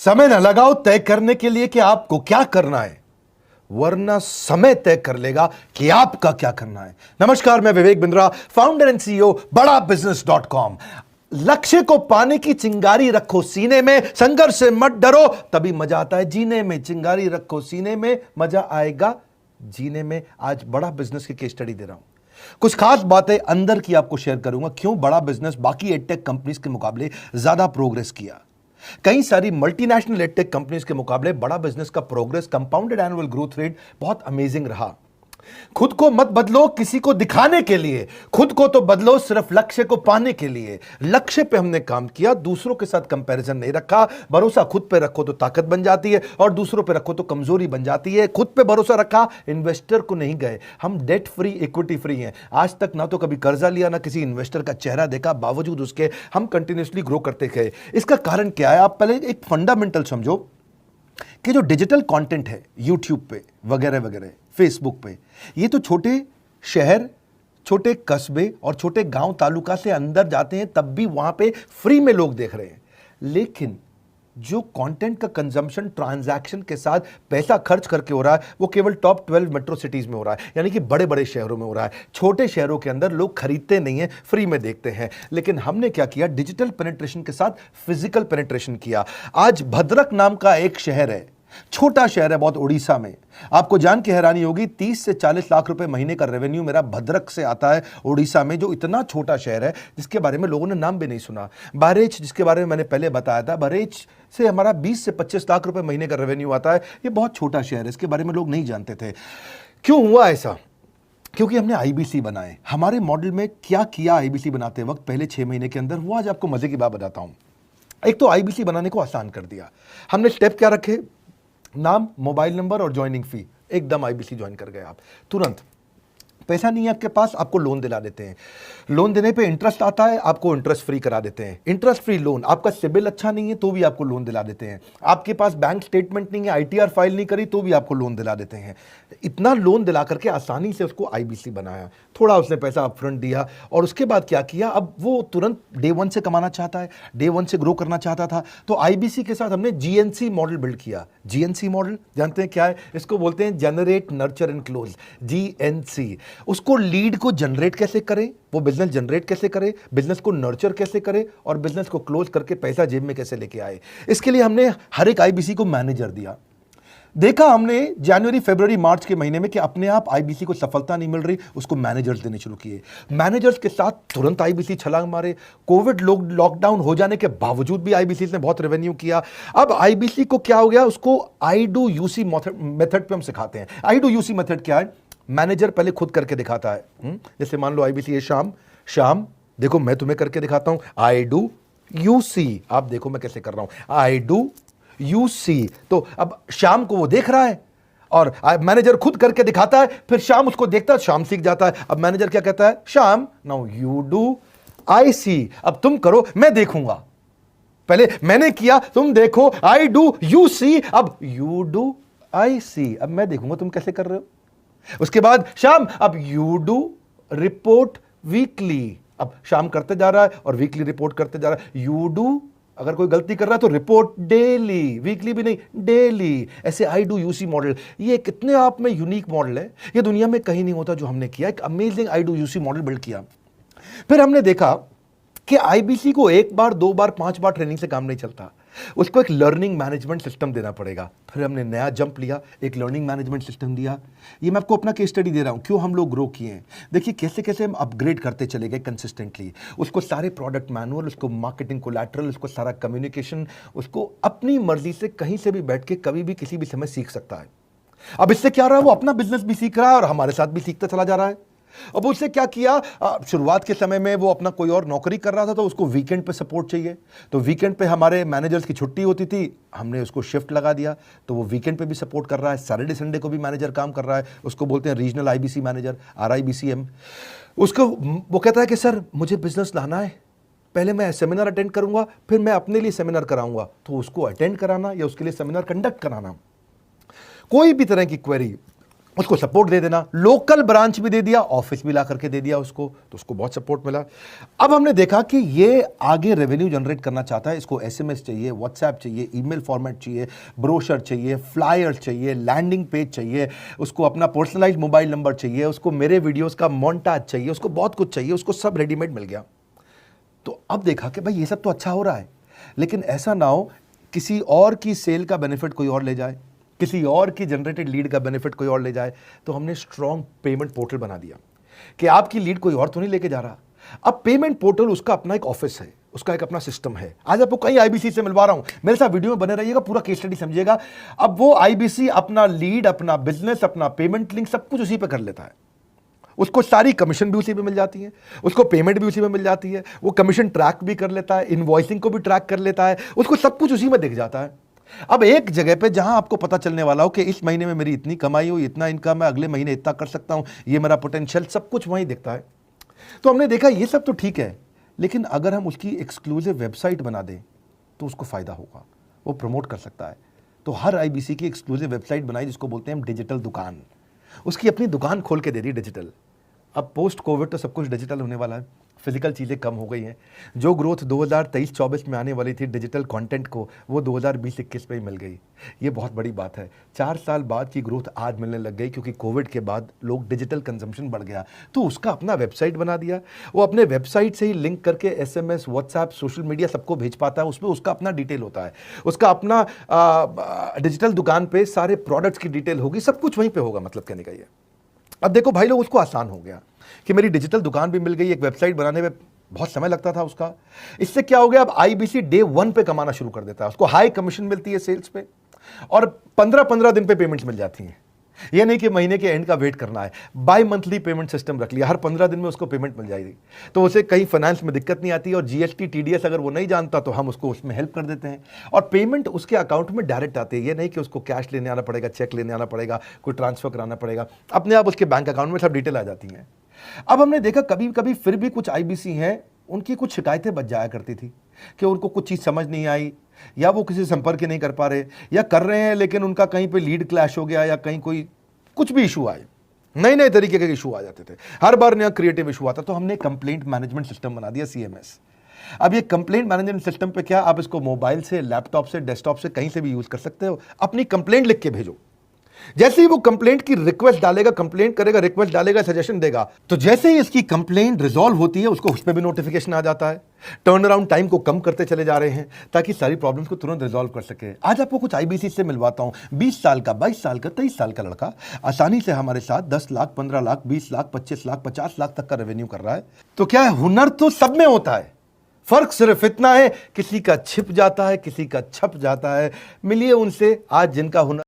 समय न लगाओ तय करने के लिए कि आपको क्या करना है, वरना समय तय कर लेगा कि आपका क्या करना है। नमस्कार, मैं Vivek Bindra, founder and CEO बड़ा बिजनेस.com। लक्ष्य को पाने की चिंगारी रखो सीने में, संघर्ष से मत डरो, तभी मजा आता है जीने में। चिंगारी रखो सीने में, मजा आएगा जीने में। आज बड़ा बिजनेस की केस स्टडी दे रहा हूं, कुछ खास बातें अंदर की आपको शेयर करूंगा, क्यों बड़ा बिजनेस बाकी एडटेक कंपनीज के मुकाबले ज्यादा प्रोग्रेस किया। कई सारी मल्टीनेशनल एडटेक कंपनीज के मुकाबले बड़ा बिजनेस का progress, compounded annual growth rate बहुत अमेजिंग रहा। खुद को मत बदलो किसी को दिखाने के लिए, खुद को तो बदलो सिर्फ लक्ष्य को पाने के लिए। लक्ष्य पे हमने काम किया, दूसरों के साथ कंपैरिजन नहीं रखा। भरोसा खुद पे रखो तो ताकत बन जाती है, और दूसरों पे रखो तो कमजोरी बन जाती है। खुद पे भरोसा रखा, इन्वेस्टर को नहीं गए। हम डेट फ्री, इक्विटी फ्री हैं। आज तक ना तो कभी कर्जा लिया, ना किसी इन्वेस्टर का चेहरा देखा, बावजूद उसके हम कंटिन्यूसली ग्रो करते गए। इसका कारण क्या है? आप पहले एक फंडामेंटल समझो कि जो डिजिटल कंटेंट है यूट्यूब पे वगैरह वगैरह, फेसबुक पे, ये तो छोटे शहर, छोटे कस्बे और छोटे गांव तालुका से अंदर जाते हैं, तब भी वहां पे फ्री में लोग देख रहे हैं। लेकिन जो कंटेंट का कंजम्पशन ट्रांजैक्शन के साथ पैसा खर्च करके हो रहा है, वो केवल टॉप 12 मेट्रो सिटीज में हो रहा है, यानी कि बड़े बड़े शहरों में हो रहा है। छोटे शहरों के अंदर लोग खरीदते नहीं हैं, फ्री में देखते हैं। लेकिन हमने क्या किया? डिजिटल पेनिट्रेशन के साथ फिजिकल पेनिट्रेशन किया। आज भद्रक नाम का एक शहर है, छोटा शहर है बहुत, उड़ीसा में। आपको जान के हैरानी होगी, 30 से 40 लाख रुपए महीने का रेवेन्यू मेरा भद्रक से आता है, उड़ीसा में, जो इतना छोटा शहर है जिसके बारे में लोगों ने नाम भी नहीं सुना। बहरेच, जिसके बारे में मैंने पहले बताया था, बहरेच से हमारा 20 से 25 लाख रुपए महीने का रेवेन्यू आता है। ये बहुत छोटा शहर है, इसके बारे में लोग नहीं जानते थे। क्यों हुआ ऐसा? क्योंकि हमने आईबीसी बनाए। हमारे मॉडल में क्या किया आईबीसी बनाते वक्त पहले 6 महीने के अंदर, वो आज आपको मजे की बात बताता हूं। एक तो आईबीसी बनाने को आसान कर दिया हमने। स्टेप क्या रखे? नाम, मोबाइल नंबर और ज्वाइनिंग फी, एकदम आईबीसी ज्वाइन कर गए आप तुरंत। पैसा नहीं है आपके पास, आपको लोन दिला देते हैं। लोन देने पे इंटरेस्ट आता है, आपको इंटरेस्ट फ्री करा देते हैं। Interest free loan. आपका सिबिल अच्छा नहीं है तो भी आपको लोन दिला देते हैं। आपके पास बैंक स्टेटमेंट नहीं है, आईटीआर फाइल नहीं करी तो भी आपको लोन दिला देते हैं। इतना लोन दिला करके आसानी से उसको आईबीसी बनाया। थोड़ा उसने पैसा अपफ्रंट दिया, और उसके बाद क्या किया? अब वो तुरंत डे 1 से कमाना चाहता है, डे 1 से ग्रो करना चाहता था। तो आईबीसी के साथ हमने जीएनसी मॉडल बिल्ड किया। जीएनसी मॉडल जानते हैं क्या है? इसको बोलते हैं generate, nurture and close, GNC. उसको लीड को जनरेट कैसे करें, वो बिजनेस जनरेट कैसे करे, बिजनेस को नर्चर कैसे करे, और बिजनेस को क्लोज करके पैसा जेब में कैसे लेके आए। इसके लिए हमने हर एक आईबीसी को मैनेजर दिया। देखा हमने जनवरी, फरवरी, मार्च के महीने में कि अपने आप आईबीसी को सफलता नहीं मिल रही, उसको मैनेजर्स देने शुरू किए। मैनेजर्स के साथ तुरंत आईबीसी छलांग मारे। कोविड लॉकडाउन हो जाने के बावजूद भी आईबीसी ने बहुत रेवेन्यू किया। अब आईबीसी को क्या हो गया? उसको आई डू यूसी मेथड पे हम सिखाते हैं। आई डू यूसी मेथड क्या है? मैनेजर पहले खुद करके दिखाता है। जैसे मान लो आईबीसी है, शाम देखो मैं तुम्हें करके दिखाता हूं, आई डू यू सी। आप देखो मैं कैसे कर रहा हूं, आई डू यू सी। तो अब शाम को वो देख रहा है, और मैनेजर खुद करके दिखाता है, फिर शाम उसको देखता है, शाम सीख जाता है। अब मैनेजर क्या कहता है? शाम, नाउ यू डू, आई सी। अब तुम करो, मैं देखूंगा। पहले मैंने किया, तुम देखो, आई डू यू सी, अब यू डू आई सी, अब मैं देखूंगा तुम कैसे कर रहे हो। उसके बाद शाम, अब यू डू रिपोर्ट वीकली। अब शाम करते जा रहा है और वीकली रिपोर्ट करते जा रहा है। यू डू, अगर कोई गलती कर रहा है तो रिपोर्ट डेली, वीकली भी नहीं, डेली। ऐसे आई डू यूसी मॉडल, ये कितने आप में यूनिक मॉडल है, ये दुनिया में कहीं नहीं होता जो हमने किया। एक amazing I do UC model build किया। फिर हमने देखा कि आईबीसी को 1 बार, 2 बार, 5 बार ट्रेनिंग से काम नहीं चलता, उसको एक लर्निंग मैनेजमेंट सिस्टम देना पड़ेगा। फिर हमने नया जंप लिया, एक लर्निंग मैनेजमेंट सिस्टम दिया। ये मैं आपको अपना केस स्टडी दे रहा हूं, क्यों हम लोग ग्रो किए हैं। देखिए कैसे कैसे हम अपग्रेड करते चले गए कंसिस्टेंटली। उसको सारे प्रोडक्ट मैनुअल, उसको मार्केटिंग कोलैटरल, उसको सारा कम्युनिकेशन, उसको अपनी मर्जी से कहीं से भी बैठ के कभी भी किसी भी समय सीख सकता है। अब इससे क्या रहा है? वो अपना बिजनेस भी सीख रहा है और हमारे साथ भी सीखता चला जा रहा है। अब उससे क्या किया? शुरुआत के समय में वो अपना कोई और नौकरी कर रहा था, तो उसको वीकेंड पे सपोर्ट चाहिए। तो वीकेंड पे हमारे मैनेजर्स की छुट्टी होती थी, हमने उसको शिफ्ट लगा दिया, तो वो वीकेंड पे भी सपोर्ट कर रहा है। सैटरडे संडे को भी मैनेजर काम कर रहा है, उसको बोलते हैं रीजनल आईबीसी मैनेजर, RIBCM। उसको वो कहता है कि सर मुझे बिजनेस लाना है, पहले मैं सेमिनार अटेंड करूंगा, फिर मैं अपने लिए सेमिनार कराऊंगा। तो उसको अटेंड कराना या उसके लिए सेमिनार कंडक्ट कराना, कोई भी तरह की क्वेरी, उसको सपोर्ट दे देना, लोकल ब्रांच भी दे दिया, ऑफिस भी ला करके दे दिया उसको, तो उसको बहुत सपोर्ट मिला। अब हमने देखा कि ये आगे रेवेन्यू जनरेट करना चाहता है, इसको एसएमएस चाहिए, व्हाट्सएप चाहिए, ईमेल फॉर्मेट चाहिए, ब्रोशर चाहिए, फ्लायर चाहिए, लैंडिंग पेज चाहिए, उसको अपना पर्सनलाइज्ड मोबाइल नंबर चाहिए, उसको मेरे वीडियोस का मोन्टाज चाहिए, उसको बहुत कुछ चाहिए, उसको सब रेडीमेड मिल गया। तो अब देखा कि भाई ये सब तो अच्छा हो रहा है, लेकिन ऐसा ना हो किसी और की सेल का बेनिफिट कोई और ले जाए, किसी और की जनरेटेड लीड का बेनिफिट कोई और ले जाए। तो हमने स्ट्रॉन्ग पेमेंट पोर्टल बना दिया कि आपकी लीड कोई और तो नहीं लेके जा रहा। अब पेमेंट पोर्टल उसका अपना एक ऑफिस है, उसका एक अपना सिस्टम है। आज आपको कई आईबीसी से मिलवा रहा हूं, मेरे साथ वीडियो में बने रहिएगा, पूरा केस स्टडी समझिएगा। अब वो आईबीसी अपना लीड, अपना बिजनेस, अपना पेमेंट लिंक सब कुछ उसी पे कर लेता है। उसको सारी कमीशन भी उसी पे मिल जाती है, उसको पेमेंट भी उसी में मिल जाती है, वो कमीशन ट्रैक भी कर लेता है, इनवॉइसिंग को भी ट्रैक कर लेता है, उसको सब कुछ उसी में दिख जाता है। अब एक जगह पे जहां आपको पता चलने वाला हो कि इस महीने में मेरी इतनी कमाई हो, इतना इनकम है, अगले महीने इतना कर सकता हूं, ये मेरा पोटेंशियल, सब कुछ वहीं दिखता है। तो हमने देखा ये सब तो ठीक है, लेकिन अगर हम उसकी एक्सक्लूसिव वेबसाइट बना दें तो उसको फायदा होगा, वो प्रमोट कर सकता है। तो हर आईबीसी की एक्सक्लूसिव वेबसाइट बनाई, जिसको बोलते हैं हम डिजिटल दुकान। उसकी अपनी दुकान खोल के दे दी डिजिटल। अब पोस्ट कोविड तो सब कुछ डिजिटल होने वाला है, फिजिकल चीज़ें कम हो गई हैं। जो ग्रोथ 2023-24 में आने वाली थी डिजिटल कंटेंट को, वो 2020-21 में ही मिल गई। ये बहुत बड़ी बात है। 4 साल बाद की ग्रोथ आज मिलने लग गई, क्योंकि कोविड के बाद लोग डिजिटल कंजम्पशन बढ़ गया। तो उसका अपना वेबसाइट बना दिया, वो अपने वेबसाइट से ही लिंक करके एसएमएस, व्हाट्सएप, सोशल मीडिया सबको भेज पाता है। उसमें उसका अपना डिटेल होता है, उसका अपना डिजिटल दुकान पे सारे प्रोडक्ट्स की डिटेल होगी, सब कुछ वहीं पर होगा। मतलब कहने का ये, अब देखो भाई लोग, उसको आसान हो गया कि मेरी डिजिटल दुकान भी मिल गई। एक वेबसाइट बनाने में बहुत समय लगता था उसका। इससे क्या हो गया, अब आईबीसी डे 1 पे कमाना शुरू कर देता है। उसको हाई कमीशन मिलती है सेल्स पे, और 15-15 दिन पे पेमेंट्स मिल जाती हैं। ये नहीं कि महीने के एंड का वेट करना है, बाई मंथली पेमेंट सिस्टम रख लिया, हर 15 दिन में उसको पेमेंट मिल जाएगी। तो उसे कहीं फाइनेंस में दिक्कत नहीं आती, और जीएसटी, टीडीएस अगर वो नहीं जानता तो हम उसको उसमें हेल्प कर देते हैं, और पेमेंट उसके अकाउंट में डायरेक्ट आती है। ये नहीं कि उसको कैश लेने आना पड़ेगा, चेक लेने आना पड़ेगा, कोई ट्रांसफर कराना पड़ेगा, अपने आप उसके बैंक अकाउंट में सब डिटेल आ जाती हैं। अब हमने देखा कभी कभी फिर भी कुछ आईबीसी हैं, उनकी कुछ शिकायतें बच जाया करती थी कि उनको कुछ चीज़ समझ नहीं आई, या वो किसी संपर्क ही नहीं कर पा रहे, या कर रहे हैं लेकिन उनका कहीं पे लीड क्लैश हो गया, या कहीं कोई कुछ भी इशू आए, नए नए तरीके के इशू आ जाते थे, हर बार नया क्रिएटिव इशू आता। तो हमने कंप्लेंट मैनेजमेंट सिस्टम बना दिया, सीएमएस। अब ये कंप्लेंट मैनेजमेंट सिस्टम पे क्या, आप इसको मोबाइल से, लैपटॉप से, डेस्कटॉप से, कहीं से भी यूज कर सकते हो। अपनी कंप्लेंट लिख के भेजो, जैसे ही वो कंप्लेंट की रिक्वेस्ट डालेगा, कंप्लेंट करेगा, रिक्वेस्ट डालेगा, सजेशन देगा, तो जैसे ही इसकी कंप्लेंट रिजॉल्व होती है, उसको उस पर भी नोटिफिकेशन आ जाता है। टर्न अराउंड टाइम को कम करते चले जा रहे हैं, ताकि सारी प्रॉब्लम्स को तुरंत रिजॉल्व कर सके। आज आपको कुछ आईबीसी से मिलवाता हूं। 20 साल का, 22 साल का, 23 साल का लड़का आसानी से हमारे साथ 10 लाख, 15 लाख, 20 लाख, 25 लाख, 50 लाख तक का रेवेन्यू कर रहा है। तो क्या है, हुनर तो सब में होता है, फर्क सिर्फ इतना है, किसी का छिप जाता है, किसी का छप जाता है। मिलिए उनसे आज जिनका हुनर